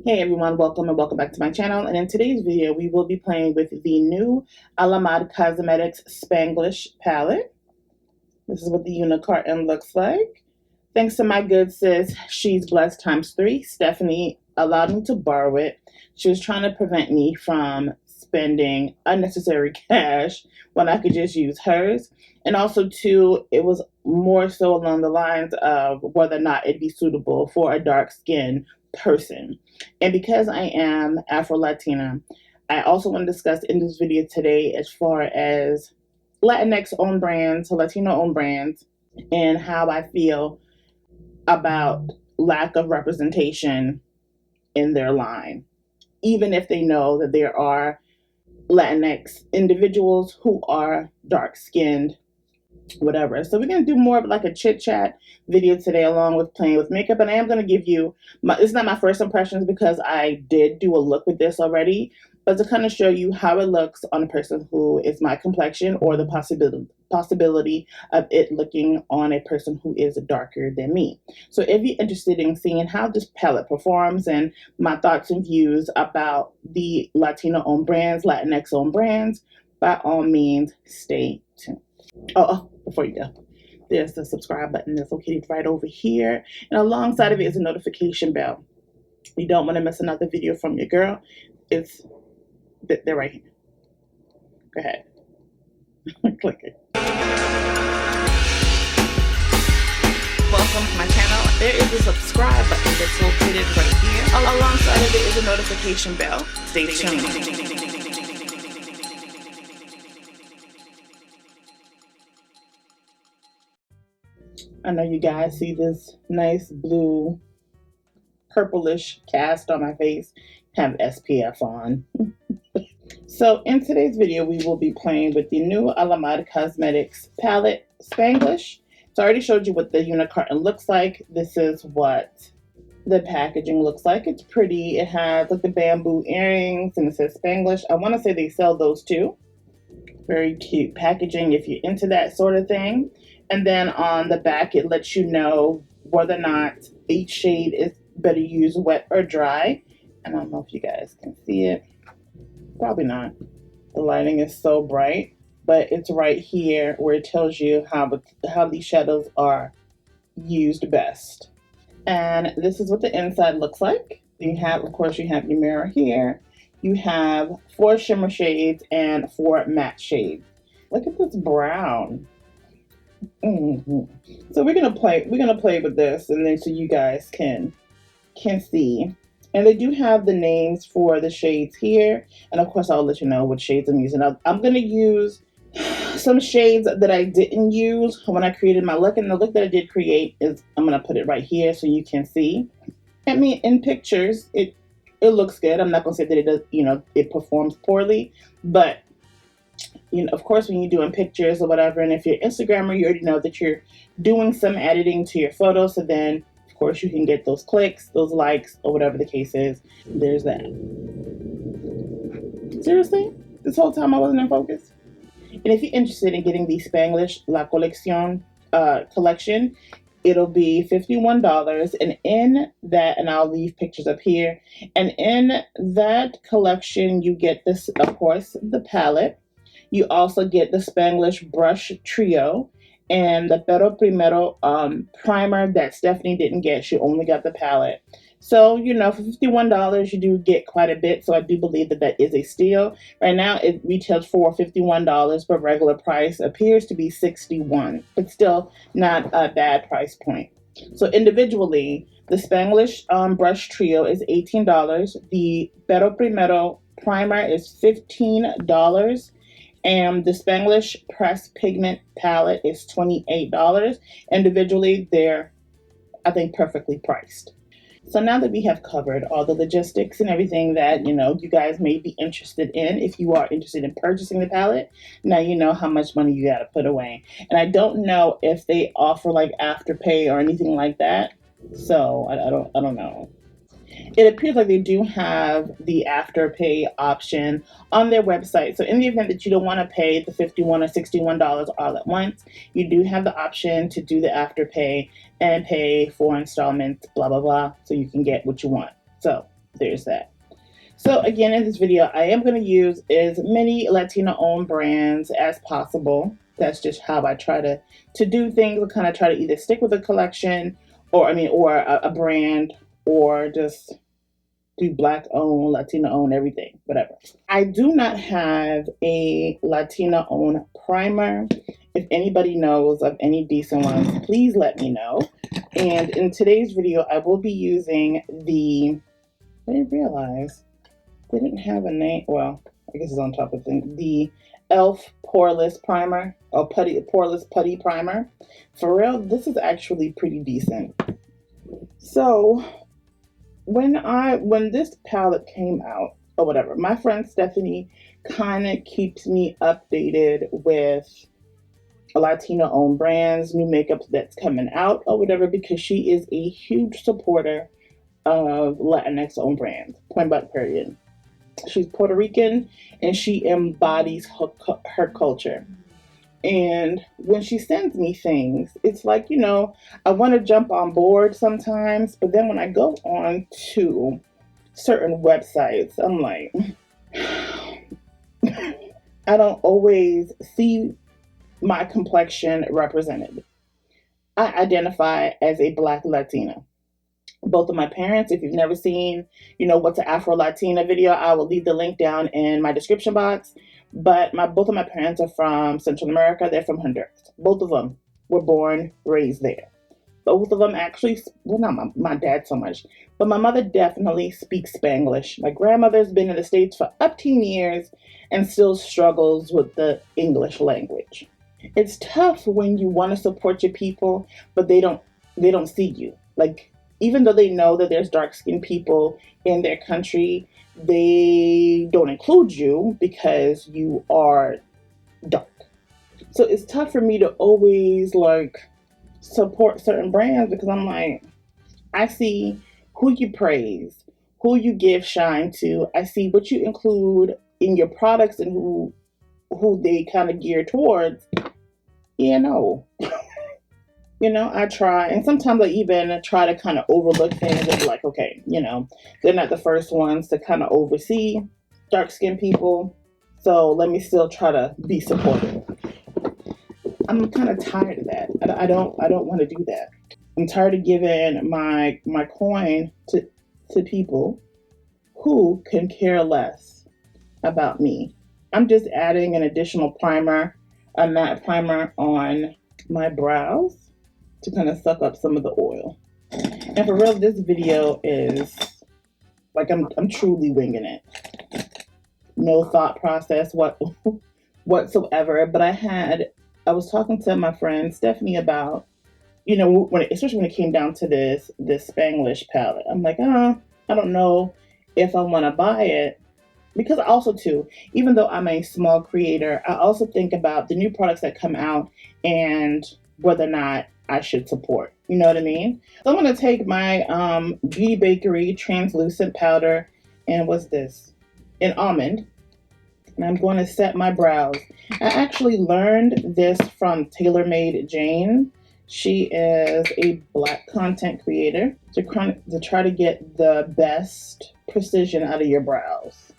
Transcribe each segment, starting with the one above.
Hey everyone, welcome and welcome back to my channel. And in today's video, we will be playing with the new Alamar Cosmetics Spanglish palette. This is what the unicorn looks like. Thanks to my good sis, She's Blessed ×3, Stephanie allowed me to borrow it. She was trying to prevent me from spending unnecessary cash when I could just use hers. And also too, it was more so along the lines of whether or not it'd be suitable for a dark skin person. And because I am Afro Latina, I also want to discuss in this video today as far as Latinx owned brands, Latino owned brands, and how I feel about lack of representation in their line, even if they know that there are Latinx individuals who are dark skinned, whatever. So we're going to do more of like a chit chat video today along with playing with makeup. And I am going to give you, it's not my first impressions because I did do a look with this already, but to kind of show you how it looks on a person who is my complexion or the possibility of it looking on a person who is darker than me. So if you're interested in seeing how this palette performs and my thoughts and views about the Latino owned brands, Latinx owned brands, by all means, stay tuned. Oh, before you go, there's the subscribe button that's located right over here. And alongside of it is a notification bell. You don't want to miss another video from your girl. They're right here. Go ahead. Click it. Welcome to my channel. There is a subscribe button that's located right here. Alongside of it is a notification bell. Stay tuned. I know you guys see this nice blue purplish cast on my face. Have SPF on. So in today's video, we will be playing with the new Alamar Cosmetics palette Spanglish. So I already showed you what the unicorn looks like. This is what the packaging looks like. It's pretty. It has like the bamboo earrings and it says Spanglish. I want to say they sell those too. Very cute packaging if you're into that sort of thing. And then on the back, it lets you know whether or not each shade is better used wet or dry. And I don't know if you guys can see it. Probably not. The lighting is so bright, but it's right here where it tells you how these shadows are used best. And this is what the inside looks like. You have, of course, you have your mirror here. You have 4 shimmer shades and 4 matte shades. Look at this brown. So we're gonna play with this, and then so you guys can see. And they do have the names for the shades here, and of course I'll let you know what shades I'm using. I'm gonna use some shades that I didn't use when I created my look, and the look that I did create is, I'm gonna put it right here so you can see. I mean, in pictures it looks good. I'm not gonna say that it does, it performs poorly, but of course, when you're doing pictures or whatever, and if you're Instagrammer, you already know that you're doing some editing to your photos. So then, of course, you can get those clicks, those likes, or whatever the case is. There's that. Seriously? This whole time I wasn't in focus? And if you're interested in getting the Spanglish La Collection collection, it'll be $51. And in that, and I'll leave pictures up here, and in that collection, you get this, of course, the palette. You also get the Spanglish brush trio and the Pero Primero primer that Stephanie didn't get. She only got the palette. So, for $51, you do get quite a bit. So I do believe that that is a steal. Right now, it retails for $51, but regular price appears to be $61. But still not a bad price point. So individually, the Spanglish brush trio is $18. The Pero Primero primer is $15. And the Spanglish Pressed Pigment Palette is $28. Individually, they're, I think, perfectly priced. So now that we have covered all the logistics and everything that, you guys may be interested in, if you are interested in purchasing the palette, now you know how much money you got to put away. And I don't know if they offer like Afterpay or anything like that. So I don't know. It appears like they do have the Afterpay option on their website. So in the event that you don't want to pay the $51 or $61 all at once, you do have the option to do the Afterpay and pay 4 installments, blah, blah, blah, so you can get what you want. So there's that. So again, in this video, I am going to use as many Latina-owned brands as possible. That's just how I try to do things. I kind of try to either stick with a collection, or a brand, or just do Black-owned, Latina-owned, everything, whatever. I do not have a Latina-owned primer. If anybody knows of any decent ones, please let me know. And in today's video, I will be using I didn't realize they didn't have a name. Well, I guess it's on top of things. The e.l.f. Poreless Primer, or Poreless Putty Primer. For real, this is actually pretty decent. So when this palette came out, or whatever, my friend Stephanie kind of keeps me updated with Latina-owned brands, new makeup that's coming out, or whatever, because she is a huge supporter of Latinx-owned brands. Point blank, period. She's Puerto Rican and she embodies her culture. And when she sends me things, it's like, I want to jump on board sometimes, but then when I go on to certain websites, I'm like, I don't always see my complexion represented. I identify as a Black Latina. Both of my parents, if you've never seen, what's an Afro Latina video, I will leave the link down in my description box. But both of my parents are from Central America. They're from Honduras. Both of them were born, raised there. Both of them actually, well, not my dad so much, but my mother definitely speaks Spanglish. My grandmother's been in the States for up to years and still struggles with the English language. It's tough when you want to support your people, but they don't see you. Like, even though they know that there's dark-skinned people in their country, they don't include you because you are dark. So it's tough for me to always support certain brands, because I'm like, I see who you praise, who you give shine to. I see what you include in your products and who they kind of gear towards. I try, and sometimes I even try to kind of overlook things and be like, okay, they're not the first ones to kind of oversee dark-skinned people, so let me still try to be supportive. I'm kind of tired of that. I don't want to do that. I'm tired of giving my coin to people who can care less about me. I'm just adding an additional primer, a matte primer on my brows to kind of suck up some of the oil. And for real, this video is like I'm truly winging it. No thought process whatsoever. But I was talking to my friend Stephanie about, especially when it came down to this Spanglish palette. I'm like, I don't know if I want to buy it. Because also too, even though I'm a small creator, I also think about the new products that come out and whether or not I should support. You know what I mean? So I'm going to take my Beauty Bakerie translucent powder, and what's this? An Almond. And I'm going to set my brows. I actually learned this from TaylorMade Jane. She is a Black content creator to try to get the best precision out of your brows.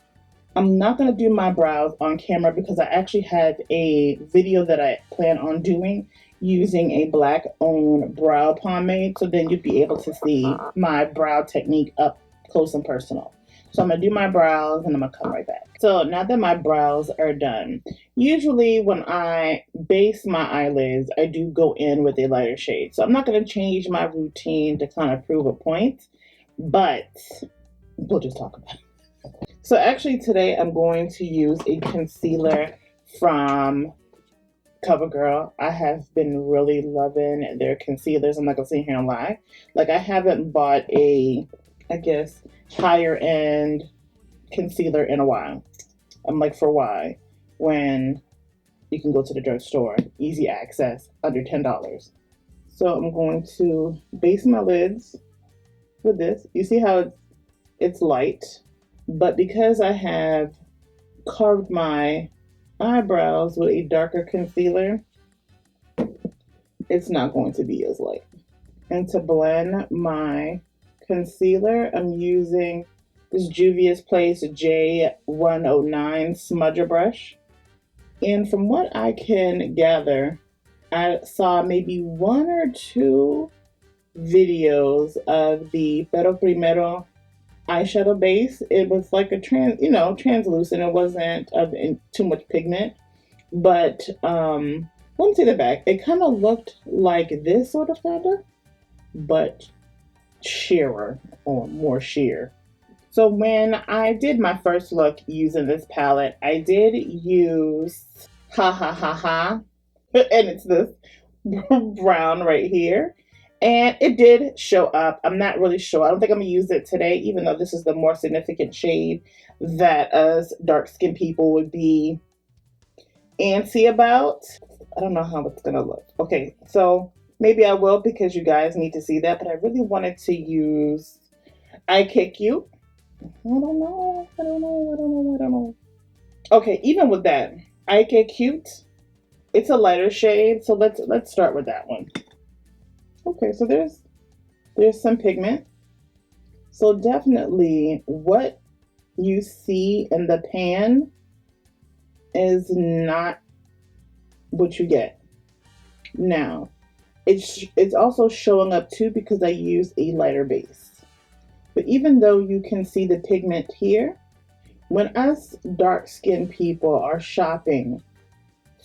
I'm not going to do my brows on camera because I actually have a video that I plan on doing using a Black-owned brow pomade, so then you'd be able to see my brow technique up close and personal. So I'm going to do my brows and I'm going to come right back. So now that my brows are done, usually when I base my eyelids, I do go in with a lighter shade. So I'm not going to change my routine to kind of prove a point, but we'll just talk about it. So actually today I'm going to use a concealer from CoverGirl. I have been really loving their concealers. I'm not going to sit here and lie. Like, I haven't bought I guess, higher end concealer in a while. I'm like, for why? When you can go to the drugstore, easy access, under $10. So I'm going to base my lids with this. You see how it's light? But because I have carved my eyebrows with a darker concealer, it's not going to be as light. And to blend my concealer, I'm using this Juvia's Place J109 smudger brush. And from what I can gather, I saw maybe one or two videos of the Pero Primero eyeshadow base. It was like a translucent. It wasn't of too much pigment, but let me take that back. It kind of looked like this sort of color, but sheerer or more sheer. So when I did my first look using this palette, I did use Ha Ha Ha Ha, and it's this brown right here. And it did show up. I'm not really sure. I don't think I'm going to use it today, even though this is the more significant shade that us dark-skinned people would be antsy about. I don't know how it's going to look. Okay, so maybe I will because you guys need to see that, but I really wanted to use I Kick You. I don't know. Okay, even with that, I Get Cute. It's a lighter shade, so let's start with that one. Okay, so there's some pigment. So definitely what you see in the pan is not what you get. Now, it's also showing up too because I used a lighter base. But even though you can see the pigment here, when us dark-skinned people are shopping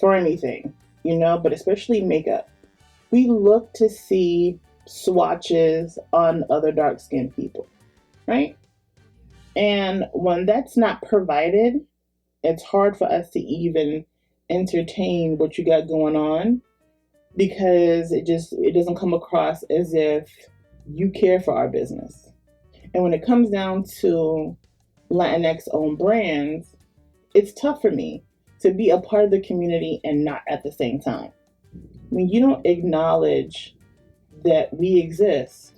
for anything, but especially makeup, we look to see swatches on other dark-skinned people, right? And when that's not provided, it's hard for us to even entertain what you got going on because it doesn't come across as if you care for our business. And when it comes down to Latinx owned brands, it's tough for me to be a part of the community and not at the same time. When you don't acknowledge that we exist,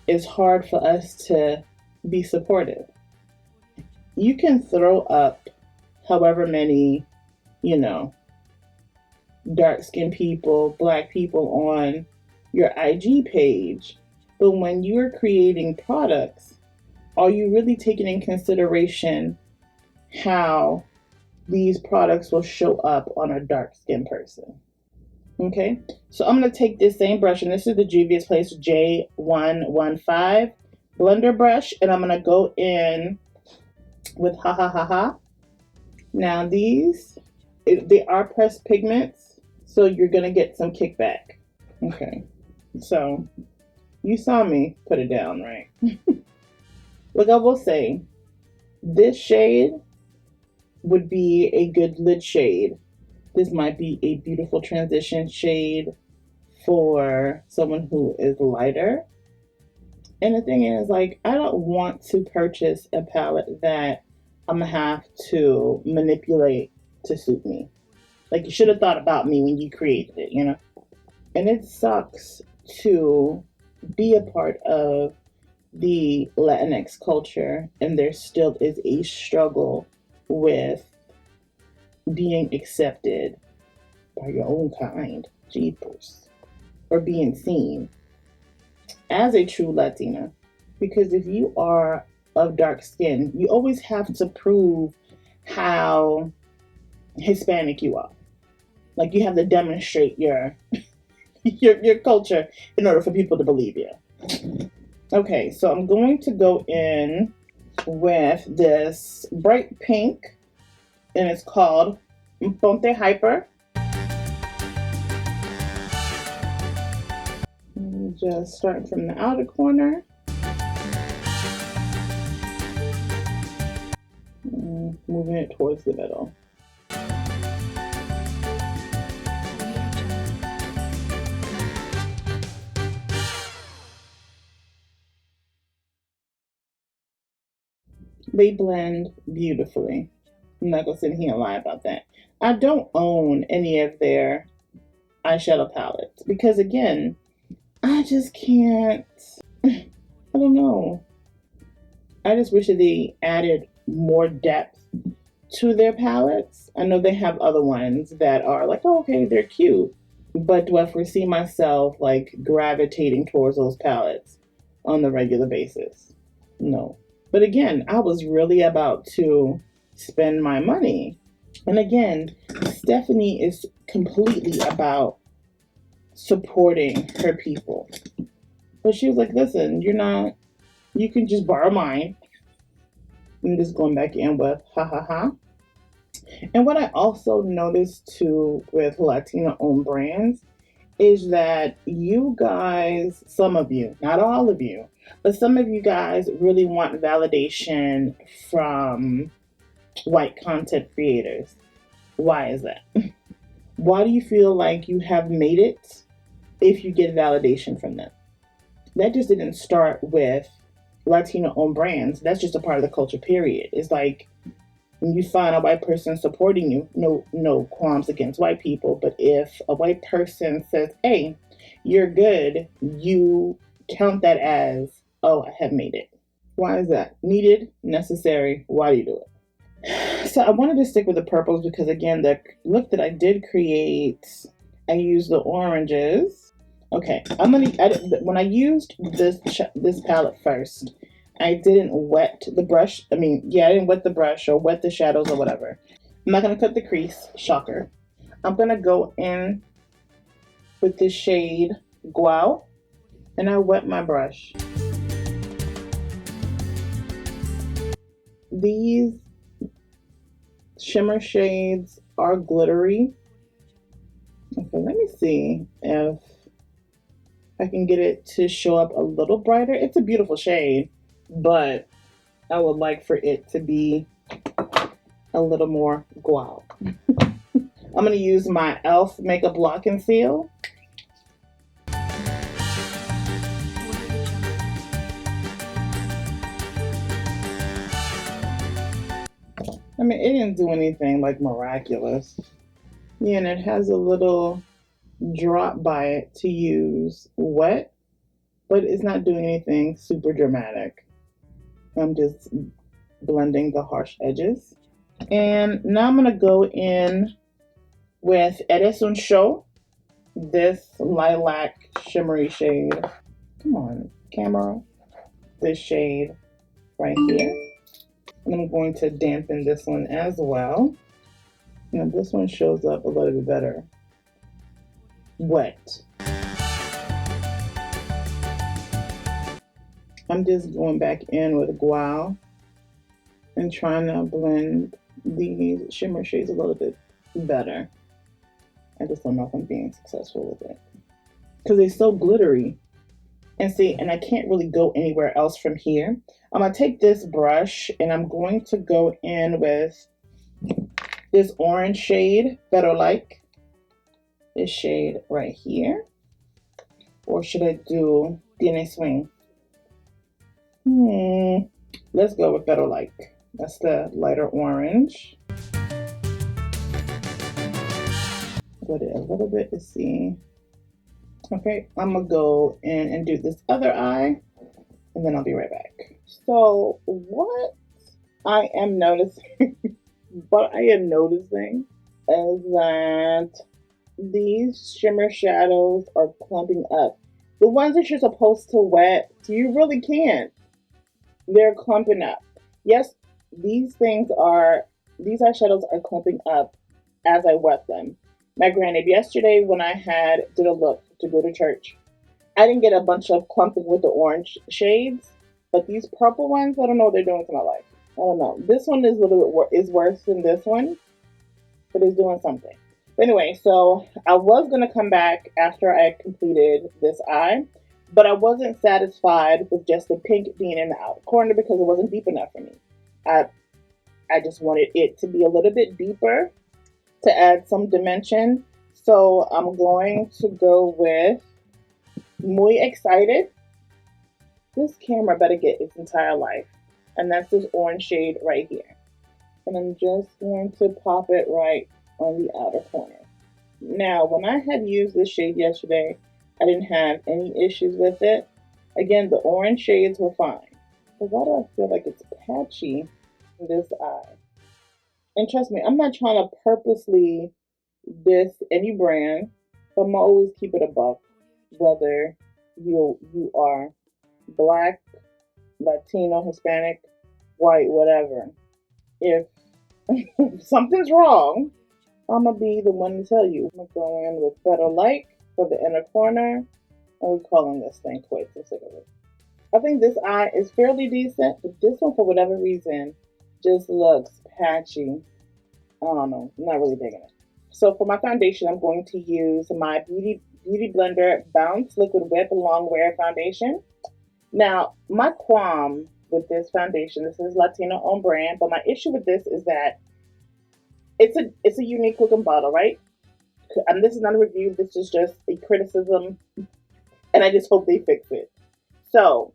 it's hard for us to be supportive. You can throw up however many, dark-skinned people, black people on your IG page, but when you're creating products, are you really taking in consideration how these products will show up on a dark-skinned person? Okay, so I'm going to take this same brush, and this is the Juvia's Place J115 blender brush, and I'm going to go in with Ha Ha Ha Ha. Now they are pressed pigments, so you're going to get some kickback. Okay, so you saw me put it down, right? Look, I will say, this shade would be a good lid shade. This might be a beautiful transition shade for someone who is lighter. And the thing is, I don't want to purchase a palette that I'm going to have to manipulate to suit me. You should have thought about me when you created it, And it sucks to be a part of the Latinx culture, and there still is a struggle with being accepted by your own kind, jeepers, or being seen as a true Latina. Because if you are of dark skin, you always have to prove how Hispanic you are. You have to demonstrate your culture in order for people to believe you. Okay, so I'm going to go in with this bright pink, and it's called Ponte Hyper. Just starting from the outer corner. Moving it towards the middle. They blend beautifully. I'm not going to sit here and lie about that. I don't own any of their eyeshadow palettes because, again, I just can't. I don't know. I just wish that they added more depth to their palettes. I know they have other ones that are okay, they're cute. But do I foresee myself gravitating towards those palettes on the regular basis? No. But again, I was really about to spend my money. And again, Stephanie is completely about supporting her people. But she was like, listen, you can just borrow mine. I'm just going back in with ha ha ha. And what I also noticed too with Latina owned brands is that you guys, some of you, not all of you, but some of you guys really want validation from white content creators. Why is that? Why do you feel like you have made it if you get validation from them? That just didn't start with Latino owned brands. That's just a part of the culture, period. It's like when you find a white person supporting you, no qualms against white people, but if a white person says, hey, you're good, you count that as, oh, I have made it. Why is that? Needed, necessary, why do you do it? So I wanted to stick with the purples because again, the look that I did create, I used the oranges. Okay, when I used this palette first, I didn't wet the brush. I didn't wet the brush or wet the shadows or whatever. I'm not gonna cut the crease. Shocker. I'm gonna go in with the shade Guau, and I wet my brush. These shimmer shades are glittery. Okay, let me see if I can get it to show up a little brighter. It's a beautiful shade, but I would like for it to be a little more guau. I'm going to use my e.l.f. Makeup Lock and Seal. It didn't do anything like miraculous. Yeah, and it has a little drop by it to use wet, but it's not doing anything super dramatic. I'm just blending the harsh edges. And now I'm going to go in with Eres un Show, this lilac shimmery shade. Come on, camera. This shade right here. And I'm going to dampen this one as well. Now this one shows up a little bit better wet. I'm just going back in with Guau and trying to blend these shimmer shades a little bit better. I just don't know if I'm being successful with it because they're so glittery. And see, and I can't really go anywhere else from here. I'm gonna take this brush and I'm going to go in with this orange shade that I like. This shade right here. Or should I do Tiene Swing? Let's go with Better Like. That's the lighter orange. Put it a little bit to see. Okay, I'm gonna go in and do this other eye, and then I'll be right back. So what I am noticing, what I am noticing is that these shimmer shadows are clumping up. The ones that you're supposed to wet, you really can't. They're clumping up. Yes, these eyeshadows are clumping up as I wet them. Now, granted, yesterday when I did a look to go to church, I didn't get a bunch of clumping with the orange shades, but these purple ones, I don't know what they're doing to my life. I don't know. This one is a little bit worse than this one, but it's doing something. But anyway, so I was gonna come back after I completed this eye, but I wasn't satisfied with just the pink being in the outer corner because it wasn't deep enough for me. I just wanted it to be a little bit deeper to add some dimension. So I'm going to go with Muy Excited. This camera better get its entire life. And that's this orange shade right here. And I'm just going to pop it right on the outer corner. Now, when I had used this shade yesterday, I didn't have any issues with it. Again, the orange shades were fine. But why do I feel like it's patchy in this eye? And trust me, I'm not trying to purposely diss any brand, but I'm gonna always keep it a buck, whether you are Black, Latino, Hispanic, white, whatever. If something's wrong, I'm gonna be the one to tell you. I'm gonna go in with Better Like for the inner corner, and we're calling this thing quits. I think this eye is fairly decent, but this one, for whatever reason, just looks patchy. I don't know. I'm not really digging it. So for my foundation, I'm going to use my Beauty Blender Bounce Liquid Whip Long Wear Foundation. Now, my qualm with this foundation, this is Latino owned brand, but my issue with this is that it's a unique looking bottle, right? And this is not a review. This is just a criticism, and I just hope they fix it. So,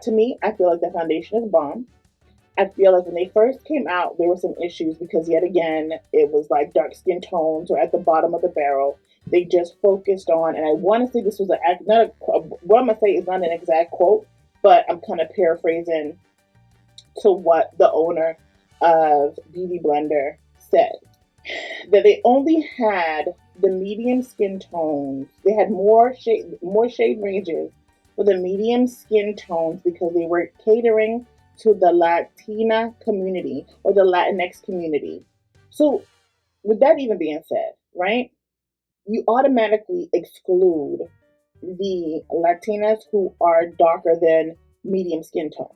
to me, I feel like the foundation is bomb. I feel like when they first came out, there were some issues because yet again, it was like dark skin tones or at the bottom of the barrel. They just focused on, and I want to say this was what I'm gonna say is not an exact quote, but I'm kind of paraphrasing to what the owner of Beauty Blender said. That they only had the medium skin tones. They had more shade ranges for the medium skin tones because they were catering to the Latina community or the Latinx community. So, with that even being said, right, you automatically exclude the Latinas who are darker than medium skin tone.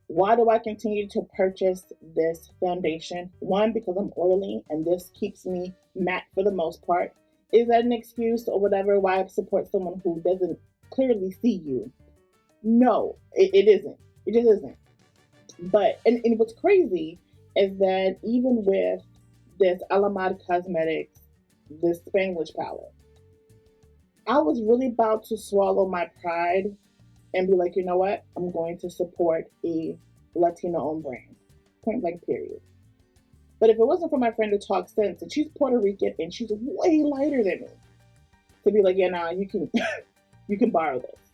Why do I continue to purchase this foundation? One, because I'm oily and this keeps me matte for the most part. Is that an excuse or whatever why I support someone who doesn't clearly see you? No, it isn't. It just isn't. But and what's crazy is that even with this Alamar Cosmetics, this Spanglish palette, I was really about to swallow my pride and be like, you know what? I'm going to support a Latino-owned brand. Point blank, period. But if it wasn't for my friend to talk sense, and she's Puerto Rican and she's way lighter than me, to be like, yeah, nah, you can you can borrow this.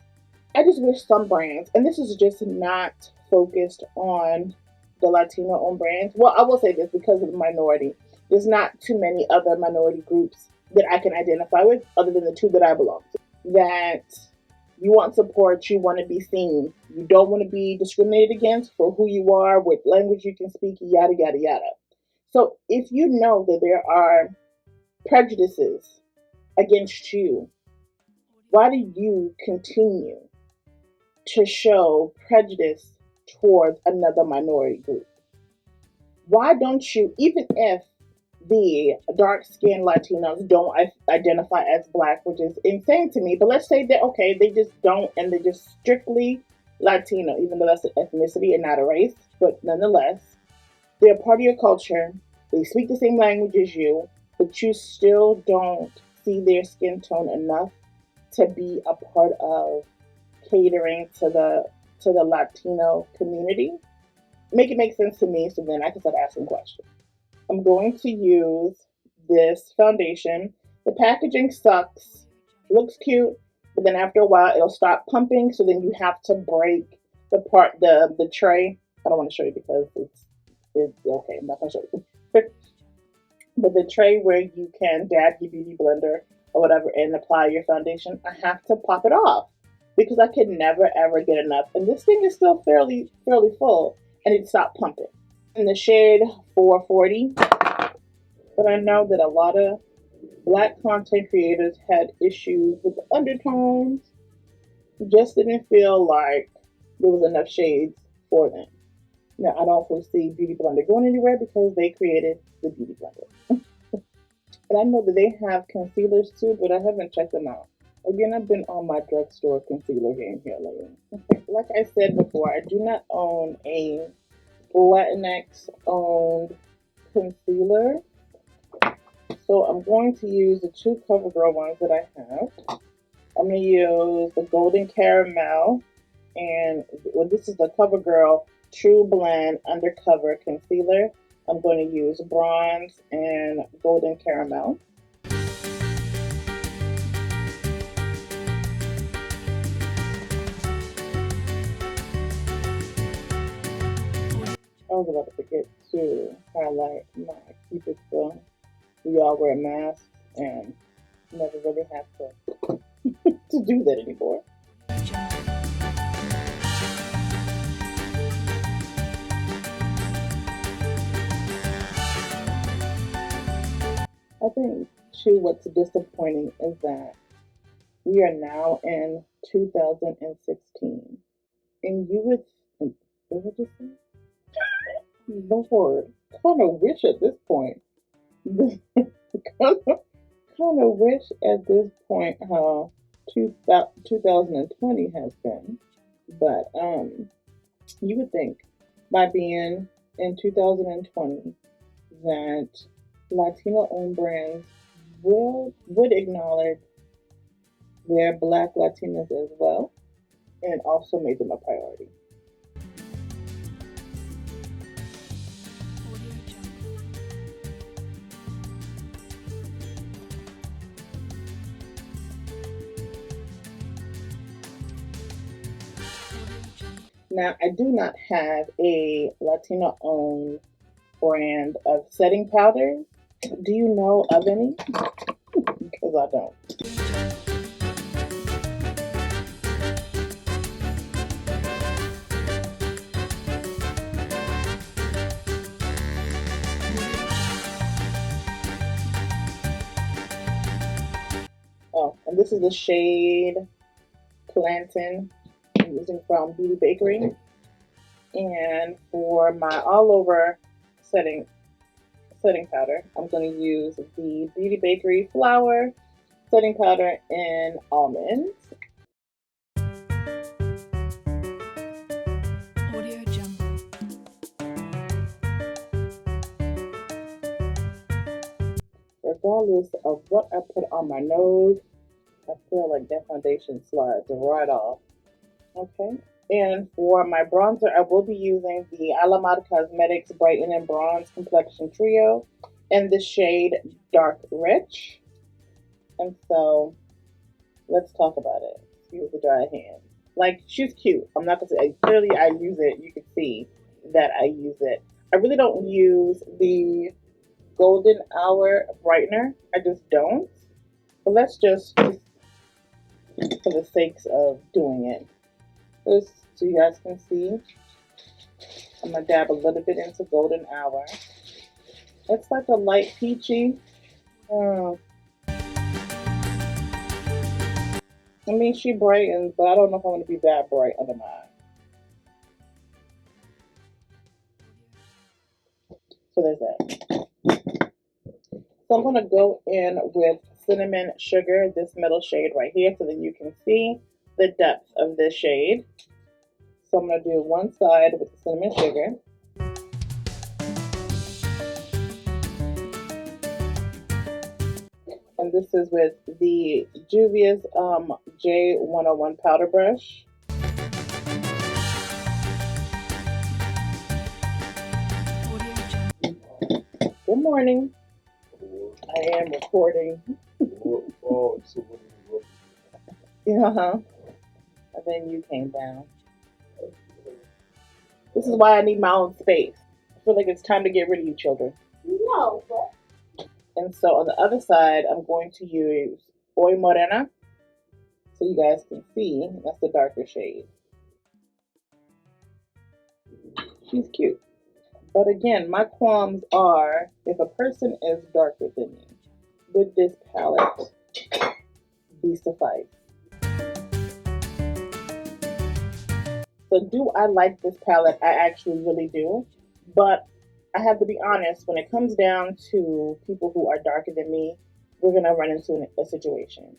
I just wish some brands, and this is just not focused on the Latino-owned brands. Well, I will say this because of the minority. There's not too many other minority groups that I can identify with other than the two that I belong to. That you want support, you want to be seen. You don't want to be discriminated against for who you are, what language you can speak, yada, yada, yada. So if you know that there are prejudices against you, why do you continue to show prejudice towards another minority group? Why don't you, even if the dark-skinned Latinos don't identify as Black, which is insane to me, but let's say that, okay, they just don't, and they're just strictly Latino, even though that's an ethnicity and not a race, but nonetheless, they're a part of your culture, they speak the same language as you, but you still don't see their skin tone enough to be a part of catering to the Latino community. Make it make sense to me so then I can start asking questions. I'm going to use this foundation. The packaging sucks. Looks cute, but then after a while it'll stop pumping, so then you have to break the tray. I don't want to show you because it's okay, I'm not gonna show you. But the tray where you can dab your beauty blender or whatever and apply your foundation, I have to pop it off because I can never ever get enough. And this thing is still fairly full, and it stopped pumping. In the shade 440, but I know that a lot of Black content creators had issues with the undertones. Just didn't feel like there was enough shades for them. Now, I don't foresee Beauty Blender going anywhere because they created the Beauty Blender. And I know that they have concealers too, but I haven't checked them out. Again, I've been on my drugstore concealer game here lately. Like I said before, I do not own a Latinx owned concealer. So I'm going to use the two CoverGirl ones that I have. I'm going to use the Golden Caramel, and this is the CoverGirl Trublend Undercover Concealer. I'm going to use Bronze and Golden Caramel. I was about to forget to highlight my cupid's bow. We all wear masks and never really have to do that anymore. I think too what's disappointing is that we are now in 2016, and you would, what would you say? Lord, kind of wish at this point, kind of wish at this point how 2020 has been. But you would think by being in 2020 that Latino-owned brands would acknowledge their Black Latinas as well, and also made them a priority. Now, I do not have a Latino-owned brand of setting powders. Do you know of any? Because I don't. Oh, and this is the shade Plantain I'm using from Beauty Bakerie. And for my all over setting powder, I'm going to use the Beauty Bakerie Flour setting powder in Almond. Regardless of what I put on my nose, I feel like that foundation slides right off. Okay. And for my bronzer, I will be using the Alamar Cosmetics Brighten and Bronze Complexion Trio in the shade Dark Rich. And so, let's talk about it. Excuse the dry hand. Like, she's cute. I'm not going to say, clearly I use it. You can see that I use it. I really don't use the Golden Hour Brightener. I just don't. But let's just for the sakes of doing it. Just so you guys can see, I'm going to dab a little bit into Golden Hour. It's like a light peachy. I mean, she brightens, but I don't know if I want to be that bright under my eye. So there's that. So I'm going to go in with Cinnamon Sugar, this middle shade right here, so that you can see the depth of this shade. So I'm going to do one side with the Cinnamon Sugar. And this is with the Juvia's J101 powder brush. Good morning. I am recording. Uh-huh. And then you came down. This is why I need my own space. I feel like it's time to get rid of you children. No. And so on the other side, I'm going to use Oy Morena. So you guys can see, that's the darker shade. She's cute. But again, my qualms are if a person is darker than me, would this palette be suffice? So do I like this palette? I actually really do. But I have to be honest, when it comes down to people who are darker than me, we're going to run into a situation.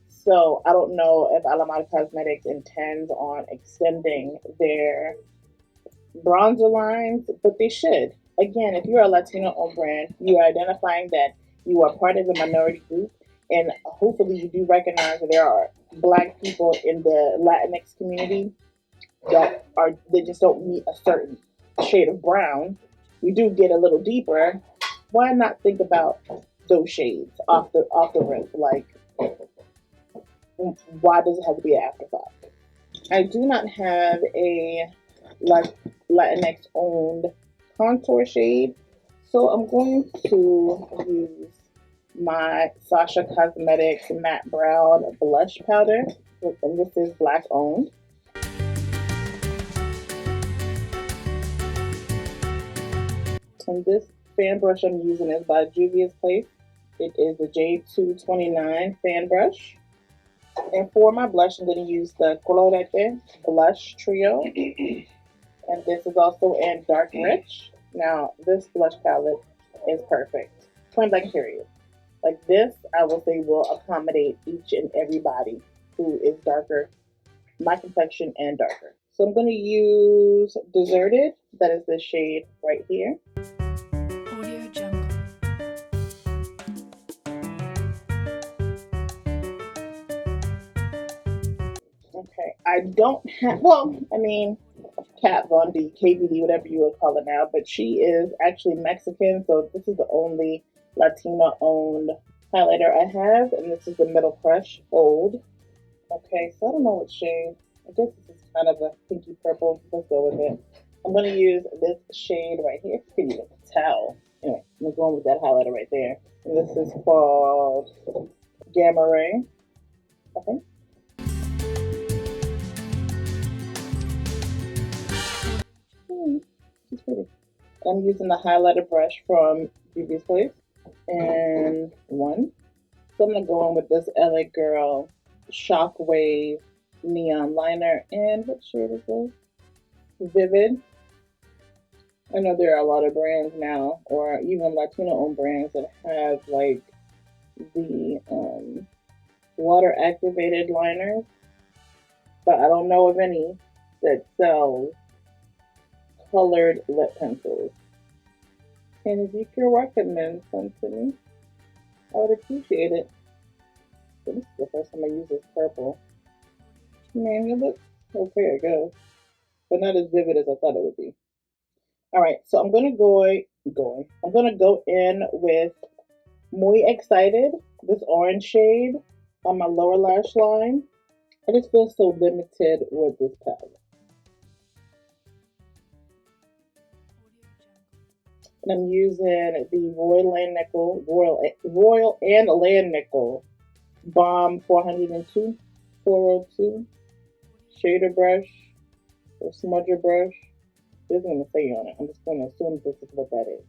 So I don't know if Alamar Cosmetics intends on extending their bronzer lines, but they should. Again, if you're a Latino-owned brand, you are identifying that you are part of the minority group, and hopefully you do recognize that there are Black people in the Latinx community they just don't meet a certain shade of brown. We do get a little deeper. Why not think about those shades off the rip? Like, why does it have to be an afterthought? I do not have a Latinx owned contour shade, so I'm going to use my Sacha Cosmetics Matte Brown Blush Powder, and this is Black owned. And this fan brush I'm using is by Juvia's Place. It is the J229 fan brush. And for my blush, I'm going to use the Colorete Blush Trio. And this is also in Dark Rich. Now, this blush palette is perfect. Point blank period. Like this, I will say will accommodate each and everybody who is darker, my complexion and darker. So I'm going to use Deserted. That is the shade right here. Audio Jungle. Okay, I don't have, well, I mean, Kat Von D, KVD, whatever you would call it now, but she is actually Mexican, so this is the only Latina owned highlighter I have, and this is the Middle Crush Old. Okay, so I don't know what shade. I guess this is kind of a pinky purple. Let's go with it. I'm going to use this shade right here. You can even tell. Anyway, I'm going with that highlighter right there. And this is called Gamma Ray. Okay. It's pretty. I'm using the highlighter brush from Beauty's Place. And one. So I'm going to go in with this LA Girl Shockwave Neon Liner. And what shade is this? Vivid. I know there are a lot of brands now, or even Latino-owned brands that have like the water-activated liners, but I don't know of any that sells colored lip pencils. And if you could recommend some to me, I would appreciate it. So this is the first time I use this purple. Man, it looks okay, I guess, but not as vivid as I thought it would be. All right, so I'm gonna go in with Muy Excited, this orange shade on my lower lash line. I just feel so limited with this palette. And I'm using the Royal and Land Nickel Balm 402 shader brush or smudger brush. There's nothing to say on it. I'm just going to assume this is what that is.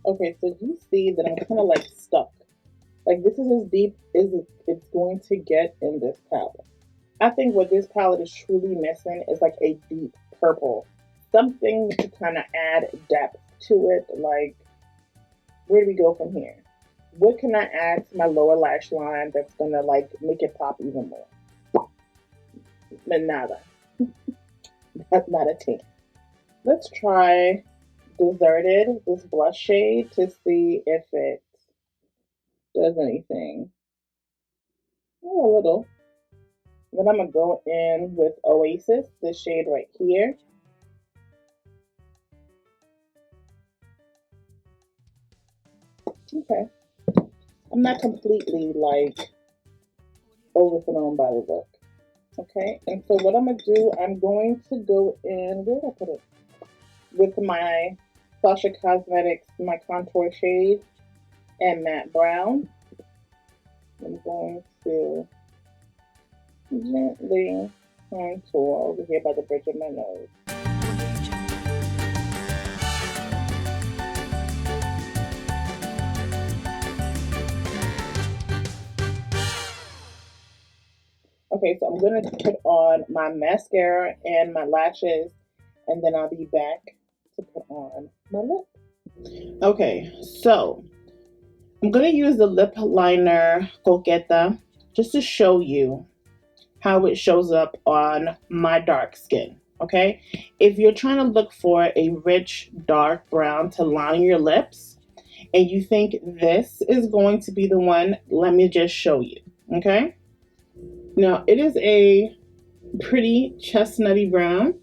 Okay, so you see that I'm kind of like stuck. Like this is as deep as it's going to get in this palette. I think what this palette is truly missing is like a deep purple. Something to kind of add depth to it. Like, where do we go from here? What can I add to my lower lash line that's going to like make it pop even more? Nada. That's not a 10. Let's try Deserted, this blush shade, to see if it does anything. Oh, a little. Then I'm going to go in with Oasis, this shade right here. Okay. I'm not completely like overthrown by the look. Okay, and so what I'm going to do, I'm going to go in, where did I put it? With my Sacha Cosmetics, my contour shade and matte brown. I'm going to gently contour over here by the bridge of my nose. Okay, so I'm going to put on my mascara and my lashes, and then I'll be back to put on my lip. Okay, so I'm going to use the lip liner Coqueta just to show you how it shows up on my dark skin. Okay, if you're trying to look for a rich dark brown to line your lips and you think this is going to be the one, let me just show you. Okay, now it is a pretty chestnutty brown.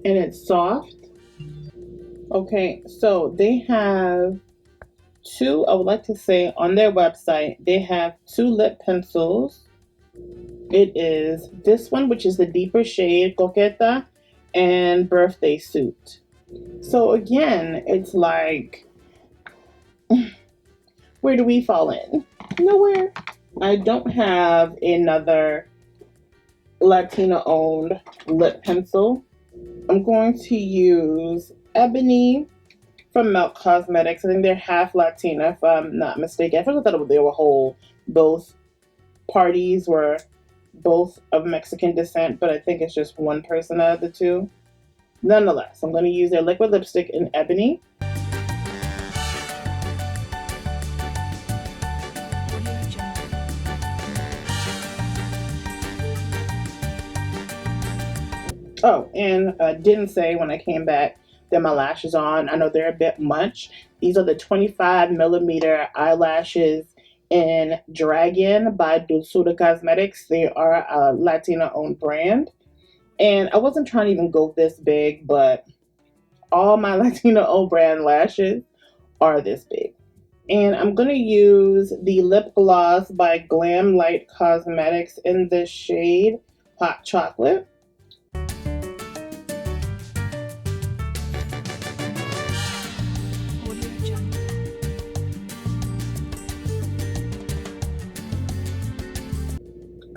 And it's soft. Okay, so they have two, I would like to say on their website, they have two lip pencils. It is this one, which is the deeper shade, Coqueta, and Birthday Suit. So again, it's like, where do we fall in? Nowhere. I don't have another Latina owned lip pencil. I'm going to use Ebony from Milk Cosmetics. I think they're half Latina, if I'm not mistaken. I first thought they were whole. Both parties were both of Mexican descent, but I think it's just one person out of the two. Nonetheless, I'm going to use their liquid lipstick in Ebony. Audio Jungle. Oh, and didn't say when I came back that my lashes on. I know they're a bit much. These are the 25 millimeter eyelashes in Dragon by Dulzura Cosmetics. They are a Latina owned brand. And I wasn't trying to even go this big, but all my Latina owned brand lashes are this big. And I'm going to use the lip gloss by Glamlite Cosmetics in the shade Hot Chocolate. Audio Jungle.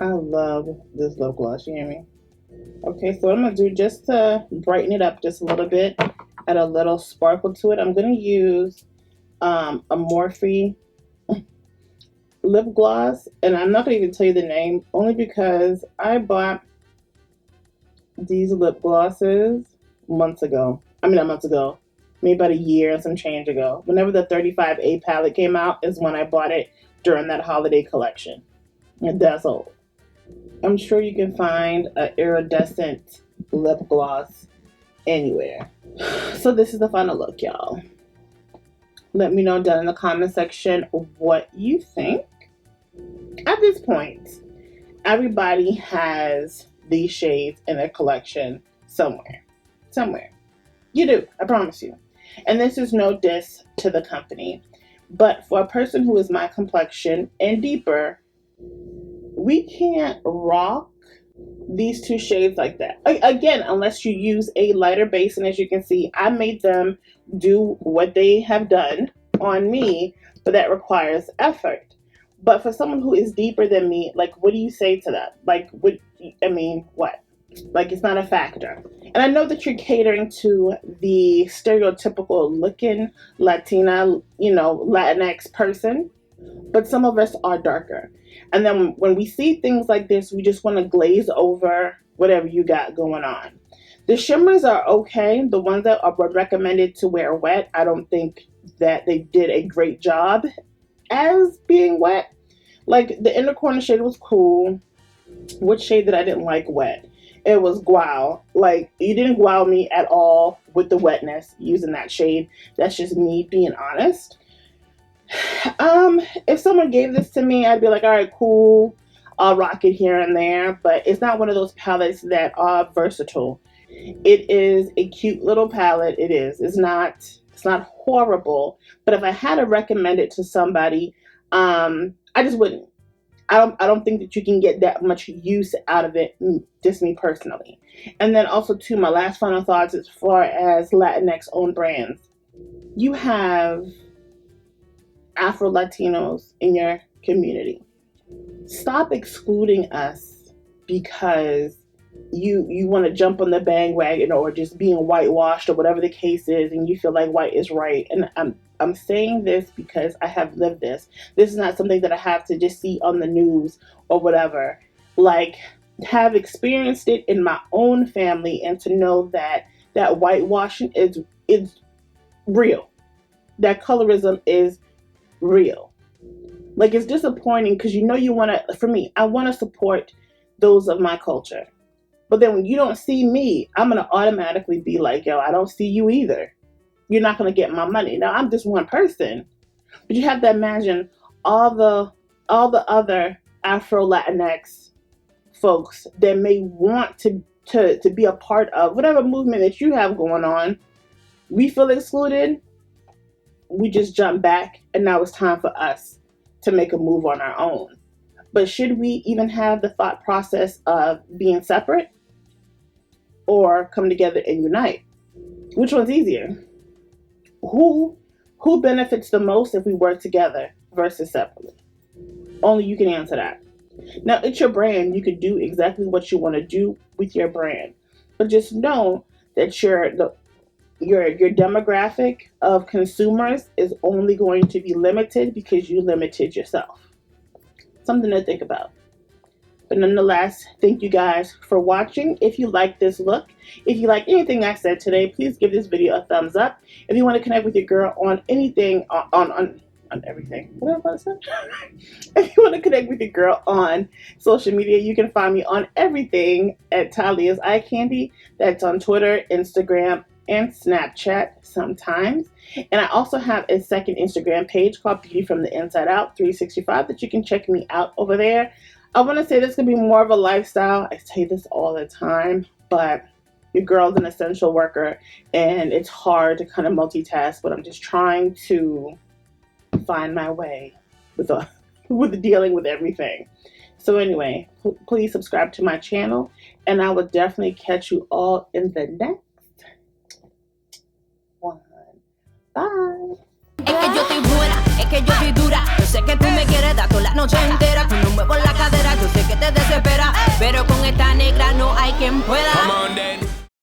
I love this lip gloss, you hear me? Okay, so what I'm going to do just to brighten it up just a little bit, add a little sparkle to it, I'm going to use a Morphe lip gloss. And I'm not going to even tell you the name, only because I bought these lip glosses months ago. I mean, not months ago, maybe about a year and some change ago. Whenever the 35A palette came out is when I bought it during that holiday collection. And that's old. I'm sure you can find an iridescent lip gloss anywhere. So this is the final look, y'all. Let me know down in the comment section what you think. At this point, everybody has these shades in their collection somewhere. Somewhere. You do, I promise you. And this is no diss to the company. But for a person who is my complexion and deeper, we can't rock these two shades like that. Again, unless you use a lighter base, and as you can see, I made them do what they have done on me, but that requires effort. But for someone who is deeper than me, like, what do you say to that? Like, what? Like, it's not a factor. And I know that you're catering to the stereotypical looking Latina, Latinx person, but some of us are darker. And then when we see things like this, we just want to glaze over whatever you got going on. The shimmers are okay. The ones that are recommended to wear wet, I don't think that they did a great job as being wet. Like, the inner corner shade was cool. Which shade that I didn't like wet? It was Guau. Like, you didn't wow me at all with the wetness using that shade. That's just me being honest. If someone gave this to me, I'd be like, all right, cool. I'll rock it here and there. But it's not one of those palettes that are versatile. It is a cute little palette. It is. It's not horrible. But if I had to recommend it to somebody, I just wouldn't. I don't think that you can get that much use out of it, just me personally. And then also, too, my last final thoughts as far as Latinx owned brands. You have Afro Latinos in your community. Stop excluding us because you want to jump on the bandwagon or just being whitewashed or whatever the case is, and you feel like white is right. And I'm saying this because I have lived this. This is not something that I have to just see on the news or whatever. Like, have experienced it in my own family, and to know that whitewashing is real. That colorism is real. Like, it's disappointing because you want to, for me, I want to support those of my culture. But then when you don't see me, I'm going to automatically be like, yo, I don't see you either. You're not going to get my money. Now, I'm just one person. But you have to imagine all the other Afro Latinx folks that may want to be a part of whatever movement that you have going on. We feel excluded. We just jump back, and now it's time for us to make a move on our own. But should we even have the thought process of being separate or come together and unite? Which one's easier? Who benefits the most if we work together versus separately? Only you can answer that. Now, it's your brand. You can do exactly what you want to do with your brand. But just know that your demographic of consumers is only going to be limited because you limited yourself. Something to think about. But nonetheless, thank you guys for watching. If you like this look, if you like anything I said today, please give this video a thumbs up. If you want to connect with your girl on anything, on everything. What did I say? If you want to connect with your girl on social media, you can find me on everything at Talia's Eye Candy. That's on Twitter, Instagram, and Snapchat sometimes. And I also have a second Instagram page called Beauty from the Inside Out 365 that you can check me out over there. I want to say this could be more of a lifestyle. I say this all the time, but your girl's an essential worker and it's hard to kind of multitask, but I'm just trying to find my way with dealing with everything. So anyway, please subscribe to my channel and I will definitely catch you all in the next one. Bye. Es que yo estoy buena, es que yo estoy dura. Yo sé que tú me quieres dar toda la noche entera. Cuando muevo la cadera, yo sé que te desespera. Pero con esta negra no hay quien pueda.